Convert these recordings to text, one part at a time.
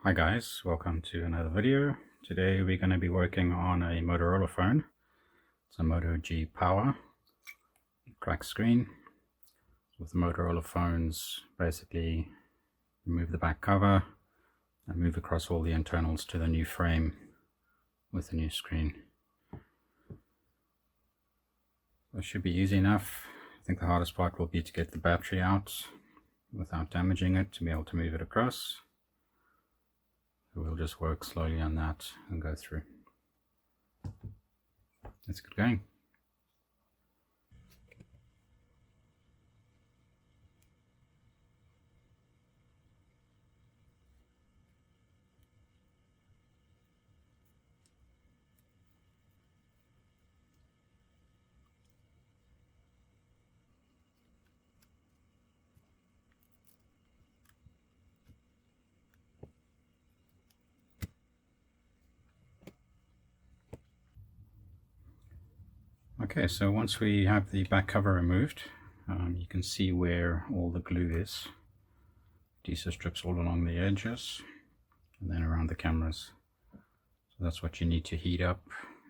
Hi guys, welcome to another video. Today we're going to be working on a Motorola phone. It's a Moto G Power cracked screen. With Motorola phones, basically remove the back cover and move across all the internals to the new frame with the new screen. That should be easy enough. I think the hardest part will be to get the battery out without damaging it, to be able to move it across. So we'll just work slowly on that and go through. Let's get going. Okay, so once we have the back cover removed, you can see where all the glue is. Adhesive strips all along the edges and then around the cameras. So that's what you need to heat up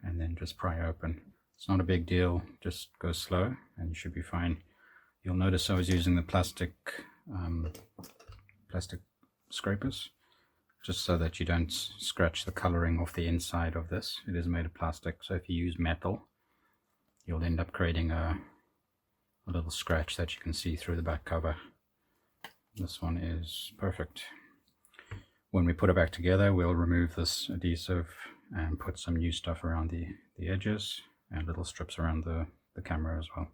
and then just pry open. It's not a big deal, just go slow and you should be fine. You'll notice I was using the plastic scrapers, just so that you don't scratch the coloring off the inside of this. It is made of plastic, so if you use metal, you'll end up creating a little scratch that you can see through the back cover. This one is perfect. When we put it back together, we'll remove this adhesive and put some new stuff around the edges and little strips around the camera as well.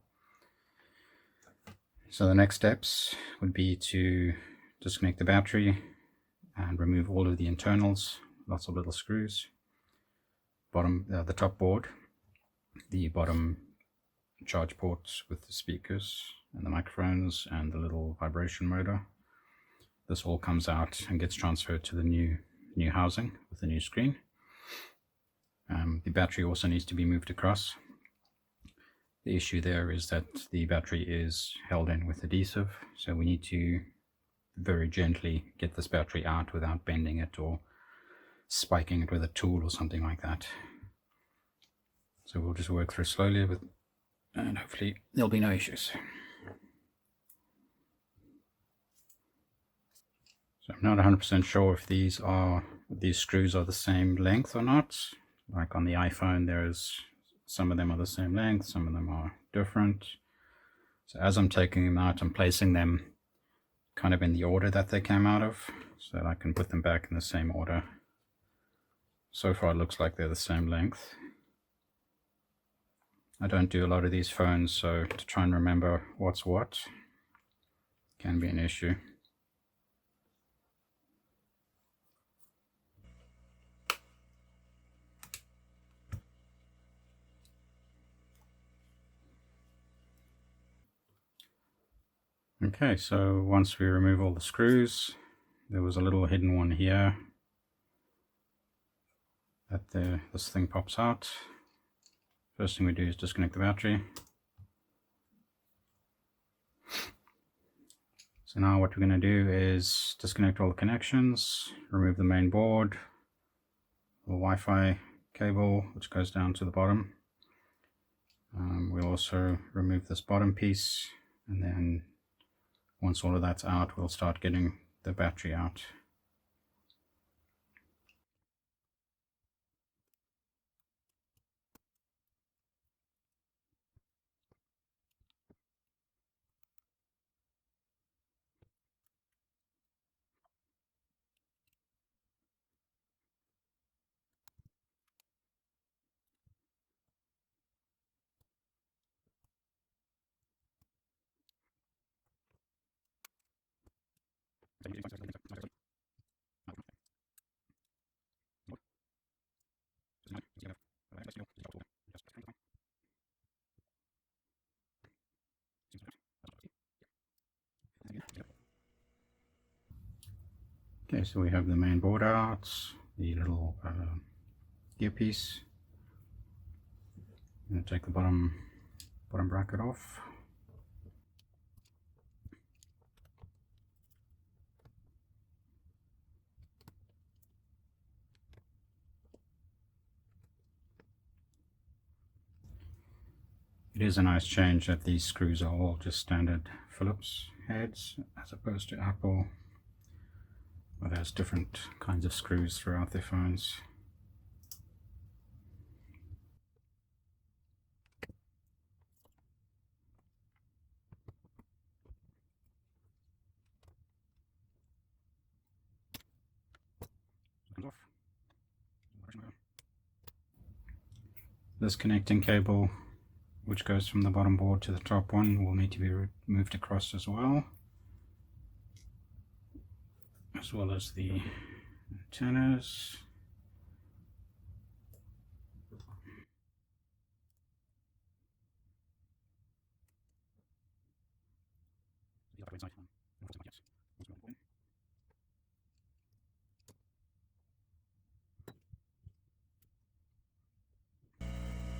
So the next steps would be to disconnect the battery and remove all of the internals, lots of little screws, the top board, the bottom charge ports with the speakers and the microphones and the little vibration motor. This all comes out and gets transferred to the new housing with the new screen. The battery also needs to be moved across. The issue there is that the battery is held in with adhesive, so we need to very gently get this battery out without bending it or spiking it with a tool or something like that. So we'll just work through slowly and hopefully there'll be no issues. So I'm not 100% sure if these screws are the same length or not. Like on the iPhone, some of them are the same length, some of them are different. So as I'm taking them out, I'm placing them kind of in the order that they came out of, so that I can put them back in the same order. So far it looks like they're the same length. I don't do a lot of these phones, so to try and remember what's what can be an issue. Okay, so once we remove all the screws, there was a little hidden one here that this thing pops out. First thing we do is disconnect the battery. So now what we're going to do is disconnect all the connections, remove the main board, the Wi-Fi cable which goes down to the bottom. We'll also remove this bottom piece, and then once all of that's out, we'll start getting the battery out. Okay, so we have the main board out, the little earpiece. I'm going to take the bottom bracket off. It is a nice change that these screws are all just standard Phillips heads as opposed to Apple, where there's different kinds of screws throughout their phones. This connecting cable, which goes from the bottom board to the top one, will need to be moved across as well as the antennas.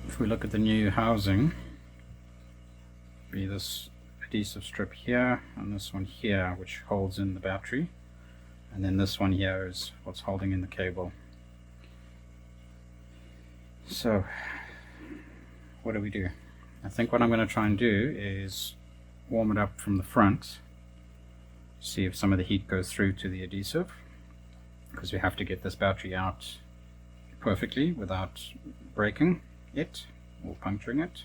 If we look at the new housing, be this adhesive strip here and this one here, which holds in the battery, and then this one here is what's holding in the cable. So what do we do? I think what I'm going to try and do is warm it up from the front, see if some of the heat goes through to the adhesive, because we have to get this battery out perfectly without breaking it or puncturing it.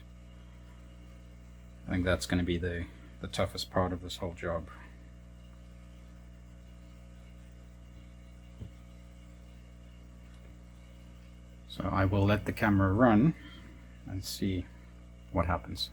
I think that's going to be the toughest part of this whole job. So I will let the camera run and see what happens.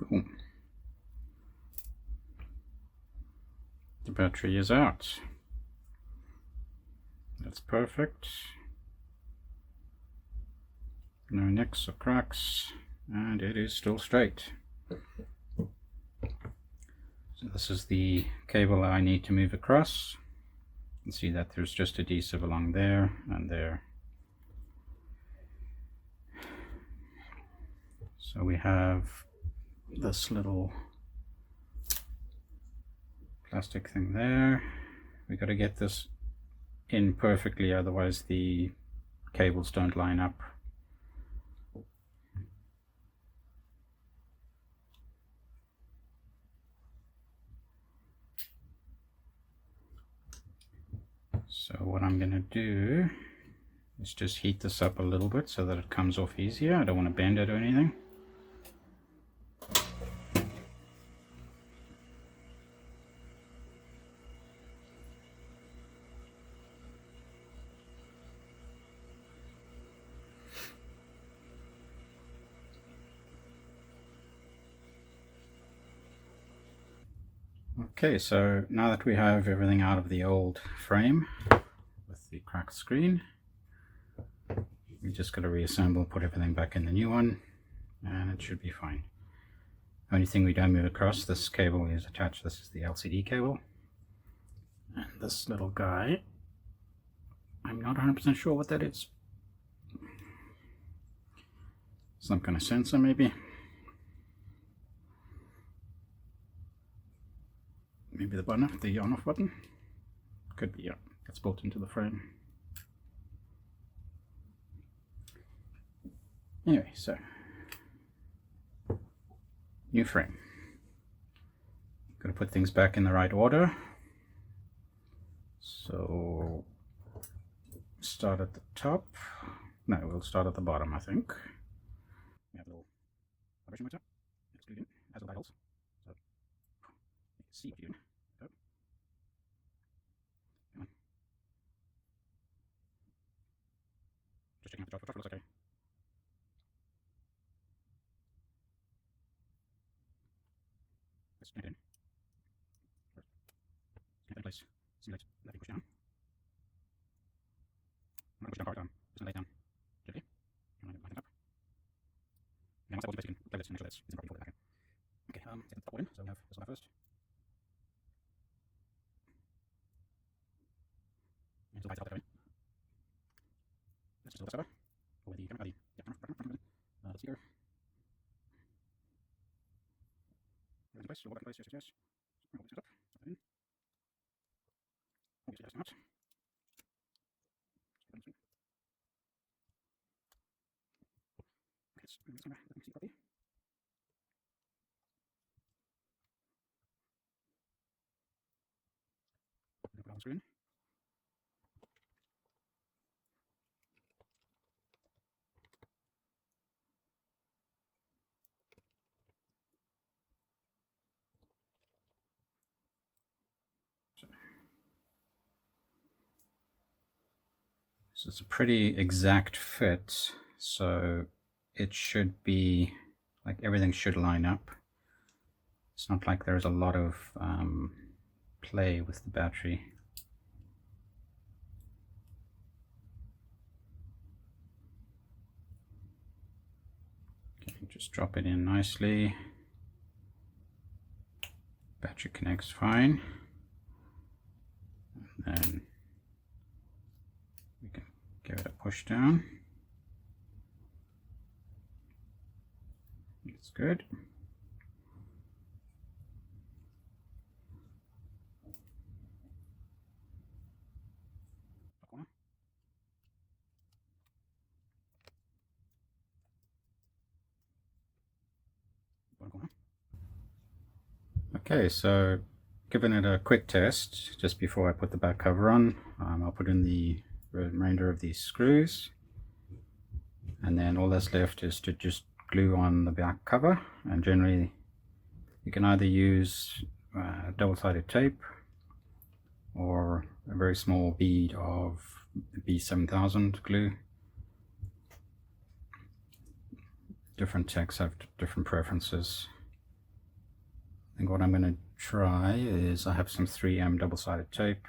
Boom. The battery is out. That's perfect. No nicks or cracks, and it is still straight. So this is the cable I need to move across. You can see that there's just adhesive along there and there. So we have this little plastic thing there. We got to get this in perfectly, otherwise the cables don't line up. So what I'm going to do is just heat this up a little bit so that it comes off easier. I don't want to bend it or anything. Okay, so now that we have everything out of the old frame with the cracked screen, we just got to reassemble, put everything back in the new one, and it should be fine. Only thing we don't move across, this cable is attached. This is the LCD cable, and this little guy, I'm not 100% sure what that is. Some kind of sensor maybe. the button, the on-off button. Could be, yeah, it's built into the frame. Anyway, so new frame. Got to put things back in the right order. So start at the top. No, we'll start at the bottom, I think. We have a little vibration motor. It's glued in, as will dials. So you can see what you're doing. So, come on. Just checking out the job. The job looks okay. Let's snap it in. First, snap it in place. Simulate letting push down. I'm not going to push down hard. Just lay it down gently. I'm going to line it up. And once I hold it, you can play this and make sure that's in properly for the back end. Okay, let's get the top board in. So we have this one first. And so lights out that way. Let's just hold this over. Over the camera, the speaker. Roll in place, roll back in place, yes, yes, yes. Roll this up, slap it in. Obviously that's not. Okay, let's move this camera, let me see properly. Put it on the screen. So it's a pretty exact fit, so it should be, like, everything should line up. It's not like there's a lot of play with the battery. Okay, just drop it in nicely. Battery connects fine. And then we can give it a push down. It's good. Okay, so giving it a quick test just before I put the back cover on. I'll put in the remainder of these screws, and then all that's left is to just glue on the back cover. And generally you can either use double-sided tape or a very small bead of B7000 glue. Different techs have different preferences. I think what I'm going to try is, I have some 3M double-sided tape.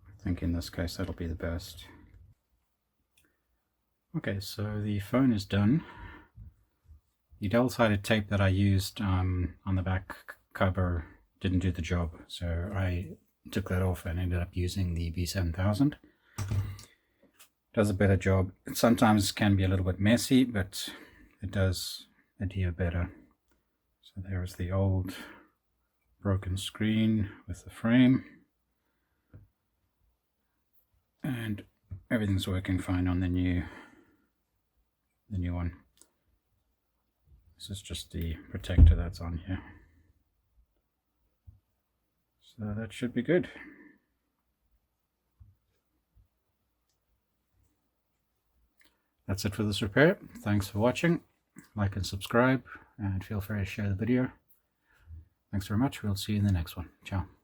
I think in this case that'll be the best. Okay, so the phone is done. The double-sided tape that I used on the back cover didn't do the job, so I took that off and ended up using the B7000. Does a better job. It sometimes can be a little bit messy, but it does adhere better. So there's the old broken screen with the frame, and everything's working fine on the new one. This is just the protector that's on here, so that should be good. That's it for this repair. Thanks for watching. Like and subscribe, and feel free to share the video. Thanks very much. We'll see you in the next one. Ciao.